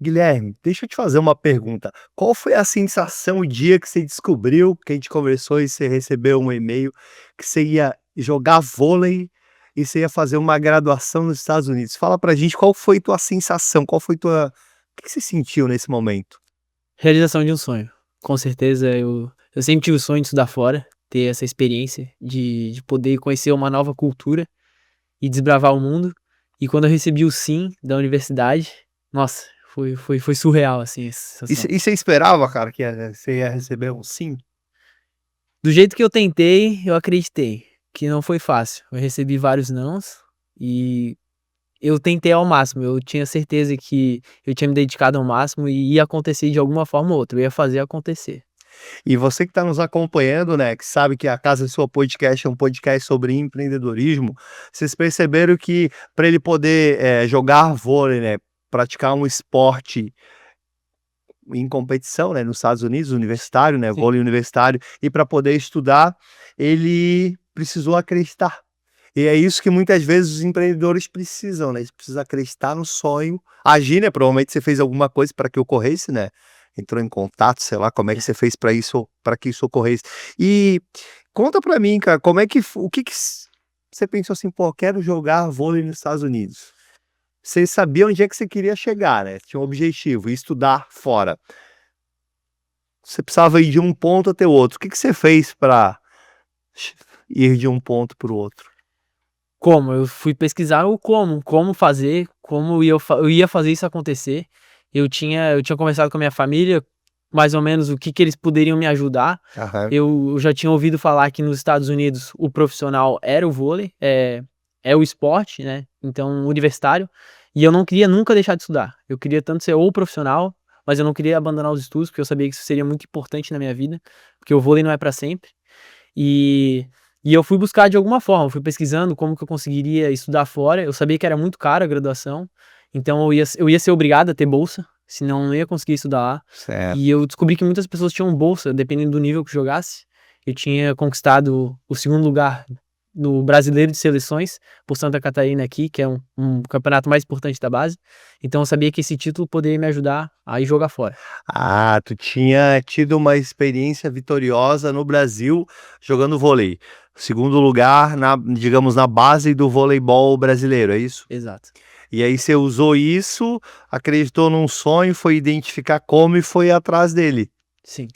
Guilherme, deixa eu te fazer uma pergunta. Qual foi a sensação o dia que você descobriu, que a gente conversou e você recebeu um e-mail, que você ia jogar vôlei e você ia fazer uma graduação nos Estados Unidos? Fala pra gente qual foi tua sensação, qual foi tua o que que você sentiu nesse momento? Realização de um sonho. Com certeza eu sempre tive o sonho de estudar fora, ter essa experiência de poder conhecer uma nova cultura e desbravar o mundo. E quando eu recebi o sim da universidade, nossa, foi surreal, assim, essa E você sensação. e você esperava, cara, que você ia receber um sim? Do jeito que eu tentei, eu acreditei, que não foi fácil. Eu recebi vários nãos e eu tentei ao máximo, eu tinha certeza que eu tinha me dedicado ao máximo e ia acontecer de alguma forma ou outra, eu ia fazer acontecer. E você que está nos acompanhando, né, que sabe que a Casa do Seu Podcast é um podcast sobre empreendedorismo, vocês perceberam que para ele poder, jogar vôlei, né, praticar um esporte em competição, né, nos Estados Unidos, universitário, né, Sim. vôlei universitário, e para poder estudar, ele precisou acreditar. E é isso que muitas vezes os empreendedores precisam, né, eles precisam acreditar no sonho, agir, né, provavelmente você fez alguma coisa para que ocorresse, né, entrou em contato, sei lá, como é que você fez para que isso ocorresse. E conta para mim, cara, como é que o que que você pensou assim: "Pô, quero jogar vôlei nos Estados Unidos". Você sabia onde é que você queria chegar, né, tinha um objetivo, estudar fora. Você precisava ir de um ponto até o outro. O que que você fez para ir de um ponto para o outro? Como? Eu fui pesquisar o como fazer, como eu ia fazer isso acontecer. Eu tinha conversado com a minha família, mais ou menos o que que eles poderiam me ajudar. Aham. Eu já tinha ouvido falar que nos Estados Unidos o profissional era o vôlei, é o esporte, né, então universitário, e eu não queria nunca deixar de estudar. Eu queria tanto ser ou profissional, mas eu não queria abandonar os estudos, porque eu sabia que isso seria muito importante na minha vida, porque o vôlei não é para sempre. E e eu fui buscar de alguma forma, fui pesquisando como que eu conseguiria estudar fora, eu sabia que era muito caro a graduação, então eu ia ser obrigado a ter bolsa, senão eu não ia conseguir estudar lá. Certo. E eu descobri que muitas pessoas tinham bolsa, dependendo do nível que jogasse. Eu tinha conquistado o segundo lugar no Brasileiro de Seleções, por Santa Catarina aqui, que é um campeonato mais importante da base, então eu sabia que esse título poderia me ajudar a ir jogar fora. Ah, tu tinha tido uma experiência vitoriosa no Brasil jogando vôlei. Segundo lugar na digamos, na base do voleibol brasileiro, é isso? Exato. E aí você usou isso, acreditou num sonho, foi identificar como e foi atrás dele. Sim.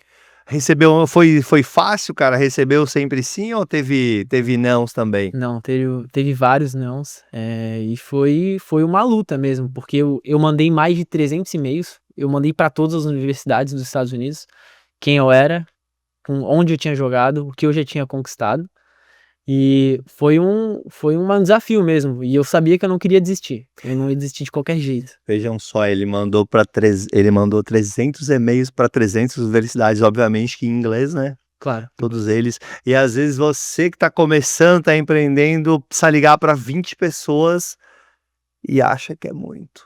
Recebeu foi fácil, cara? Recebeu sempre sim ou teve nãos também? Não, teve vários nãos, e foi uma luta mesmo, porque eu mandei mais de 300 e-mails, eu mandei para todas as universidades dos Estados Unidos, quem eu era, com onde eu tinha jogado, o que eu já tinha conquistado, e foi um desafio mesmo, e eu sabia que eu não queria desistir, eu não ia desistir de qualquer jeito. Vejam só, ele mandou 300 e-mails para 300 universidades, obviamente que em inglês, né, Claro, todos eles. E às vezes você que está começando, está empreendendo, precisa ligar para 20 pessoas e acha que é muito.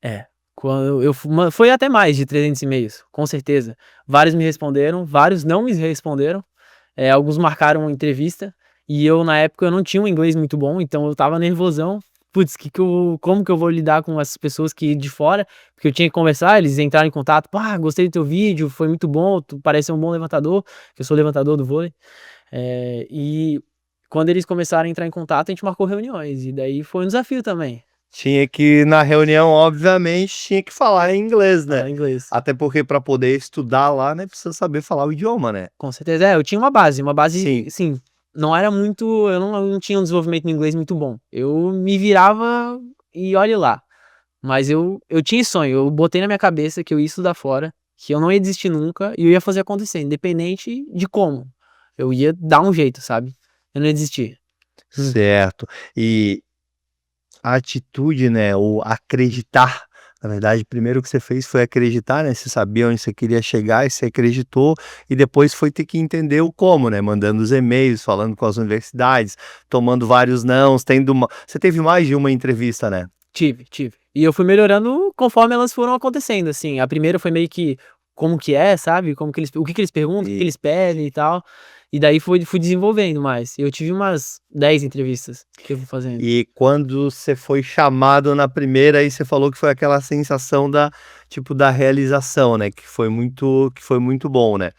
é. Quando eu fu ma foi até mais de 300 e-mails, com certeza. Vários me responderam, vários não me responderam. Alguns marcaram uma entrevista, e eu na época eu não tinha um inglês muito bom, então eu estava nervosão. Putz, como que eu vou lidar com essas pessoas que de fora, porque eu tinha que conversar, eles entraram em contato: "Pá, gostei do teu vídeo, foi muito bom, tu parece ser um bom levantador", que eu sou levantador do vôlei. E quando eles começaram a entrar em contato, a gente marcou reuniões, e daí foi um desafio também, Tinha que na reunião, obviamente, tinha que falar em inglês, né. falar inglês. Até porque para poder estudar lá, né, precisa saber falar o idioma, né. Com certeza. Eu tinha uma base, Sim. assim, não era muito, eu não tinha um desenvolvimento no inglês muito bom. Eu me virava e olhe lá. Mas eu tinha esse sonho, eu botei na minha cabeça que eu ia estudar fora, que eu não ia desistir nunca e eu ia fazer acontecer, independente de como. Eu ia dar um jeito, sabe. Eu não ia desistir. Hum. Certo. E a atitude, né, o acreditar, na verdade, primeiro que você fez foi acreditar, né, você sabia onde você queria chegar e você acreditou, e depois foi ter que entender o como, né, mandando os e-mails, falando com as universidades, tomando vários nãos, tendo uma você teve mais de uma entrevista, né? Tive, tive. E eu fui melhorando conforme elas foram acontecendo, assim. A primeira foi meio que como que é, sabe, como que eles o que que eles perguntam, o que que E eles pedem e tal. E daí fui desenvolvendo mais. Eu tive umas 10 entrevistas que eu fui fazendo. E quando você foi chamado na primeira, aí você falou que foi aquela sensação da, tipo, da realização, né? Que foi muito bom, né?